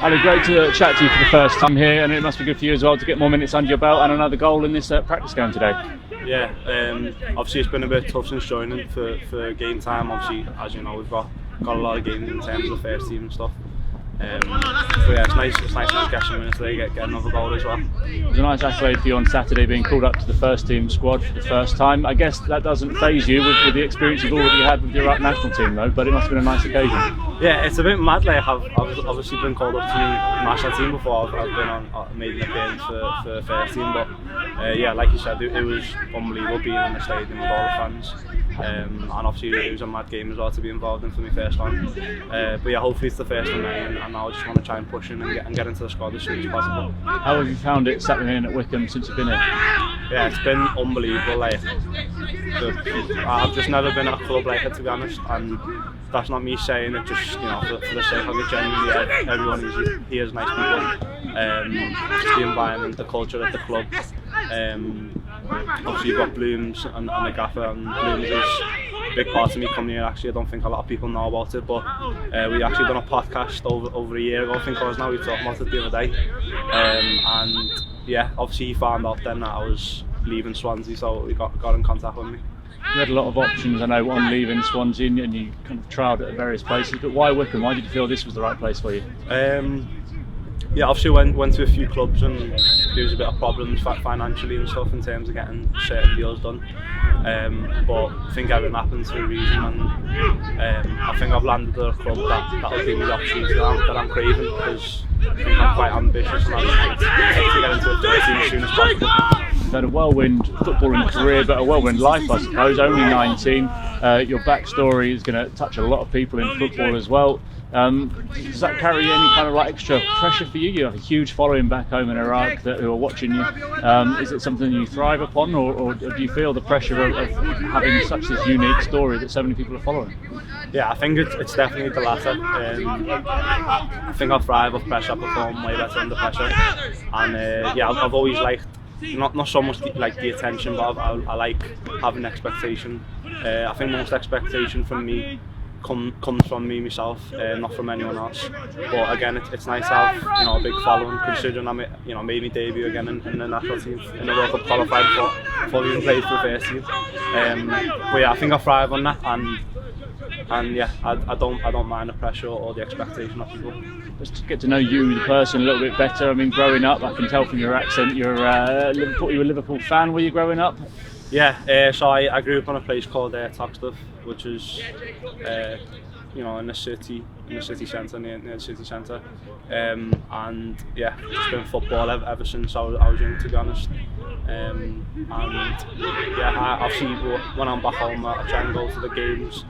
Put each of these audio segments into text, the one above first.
Ali, great to chat to you for the first time here, and it must be good for you as well to get more minutes under your belt and another goal in this practice game today. Yeah, obviously it's been a bit tough since joining for game time. Obviously, as you know, we've got a lot of games in terms of first team and stuff. But yeah, it's nice to get some minutes there, get another goal as well. It was a nice accolade for you on Saturday, being called up to the first team squad for the first time. I guess that doesn't faze you with the experience you've already had with your Iraq national team though, but it must have been a nice occasion. Yeah, it's a bit mad. Like, I've obviously been called up to the national team before. I've been made an appearance for the first team, but yeah, like you said, it was unbelievable being in the stadium with all the fans. And obviously it was a mad game as well to be involved in for my first time. But yeah, hopefully it's the first one now, and now I just want to try and push in and get into the squad as soon as possible. How have you found it settling in at Wycombe since you've been here? Yeah, it's been unbelievable. Like, I've just never been at a club like it, to be honest, and that's not me saying it just, you know, for the sake of it. Genuinely, everyone here is nice people. Just the environment, the culture at the club. Obviously you've got Blooms and the gaffer, and Blooms is a big part of me coming here. Actually, I don't think a lot of people know about it, but we actually done a podcast over a year ago, I think it was now. We talked about it the other day, and yeah, obviously he found out then that I was leaving Swansea, so he got in contact with me. You had a lot of options, I know, on leaving Swansea, and you kind of trialled at various places, but why Wycombe? Why did you feel this was the right place for you? Yeah, obviously went to a few clubs, and there was a bit of problems financially and stuff in terms of getting certain deals done. But I think everything happens for a reason, and I think I've landed at a club that'll give me the opportunity that I'm craving, because I think I'm quite ambitious and I just want to get into a first team as soon as possible. You've had a whirlwind footballing career, but a whirlwind life, I suppose. Only 19. Your backstory is going to touch a lot of people in football as well. Does that carry any kind of like extra pressure for you? You have a huge following back home in Iraq who are watching you. Is it something you thrive upon, or do you feel the pressure of having such this unique story that so many people are following? Yeah, I think it's definitely the latter. I think I thrive off pressure. I perform way better under pressure, and yeah, I've always liked not so much like the attention, but I like having expectation. I think most expectation from me comes from me myself, not from anyone else. But again, it's nice to have, you know, a big following, considering I made my debut again in the national team in the World Cup qualified before we even played for the first team. But yeah, I think I thrive on that, and yeah, I don't mind the pressure or the expectation of people. Just to get to know you, the person, a little bit better. I mean, growing up, I can tell from your accent, you're a Liverpool fan. Were you growing up? Yeah, so I grew up on a place called Toxteth, which is you know, in the city centre, near the city centre, and yeah, it's been football ever since I was young, to be honest. And yeah, obviously when I'm back home, I try and go to the games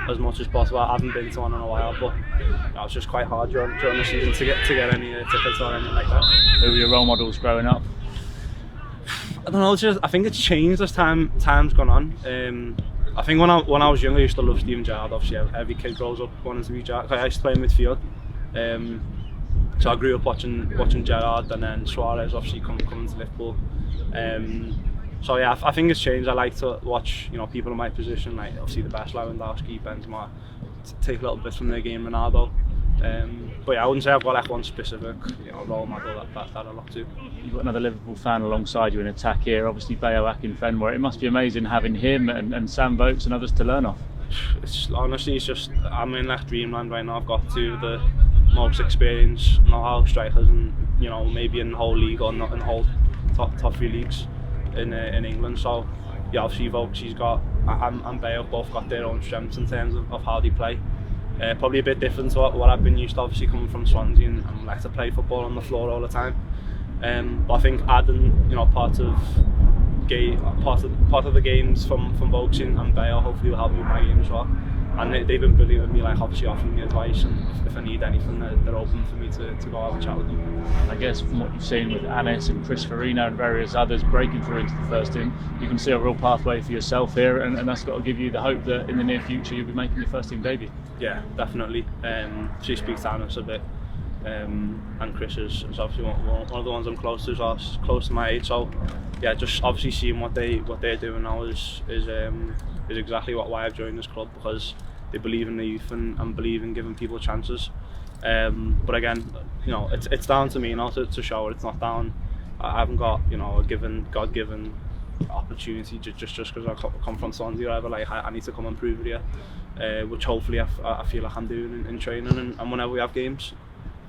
as much as possible. I haven't been to one in a while, but you know, it's just quite hard during the season to get any tickets or anything like that. Who were your role models growing up? I don't know. I think it's changed as time's gone on. I think when I was younger, I used to love Steven Gerrard. Obviously, every kid grows up wanting to be Gerrard. I used to play in midfield, so I grew up watching Gerrard, and then Suarez obviously coming to Liverpool. So yeah, I think it's changed. I like to watch, you know, people in my position, like obviously the best, Lewandowski, Benzema, take a little bit from their game, Ronaldo. But yeah, I wouldn't say I've got like one specific, you know, role model that I look to. You've got another Liverpool fan alongside you in attack here, obviously Bayo Akinfenwa. It must be amazing having him and Sam Vokes and others to learn off. Honestly, it's just, I'm in like dreamland right now. I've got two of the most experienced know-how strikers, and you know, maybe in the whole league or not in the whole top three leagues in England. So yeah, obviously Vokes, he's got, and Bayo both got their own strengths in terms of how they play. Probably a bit different to what I've been used to, obviously coming from Swansea, and like to play football on the floor all the time. But I think adding, you know, part of the games from Vokes and Bayo hopefully will help me with my game as well. And they've been brilliant with me, like obviously offering me advice, and if I need anything, they're open for me to go out and chat with them. I guess from what you've seen with Anis and Chris Farina and various others breaking through into the first team, you can see a real pathway for yourself here, and that's got to give you the hope that in the near future you'll be making your first team debut. Yeah, definitely. She speaks to Anis a bit, and Chris is obviously one of the ones I'm close to, is close to my age. So yeah, just obviously seeing what they're doing now is exactly why I've joined this club, because they believe in the youth and believe in giving people chances. But again, you know, it's down to me now to show it. It's not down. I haven't got, you know, a God-given opportunity just because I come from Swansea or whatever. Like I need to come and prove it here, which hopefully I feel like I'm doing in training and whenever we have games.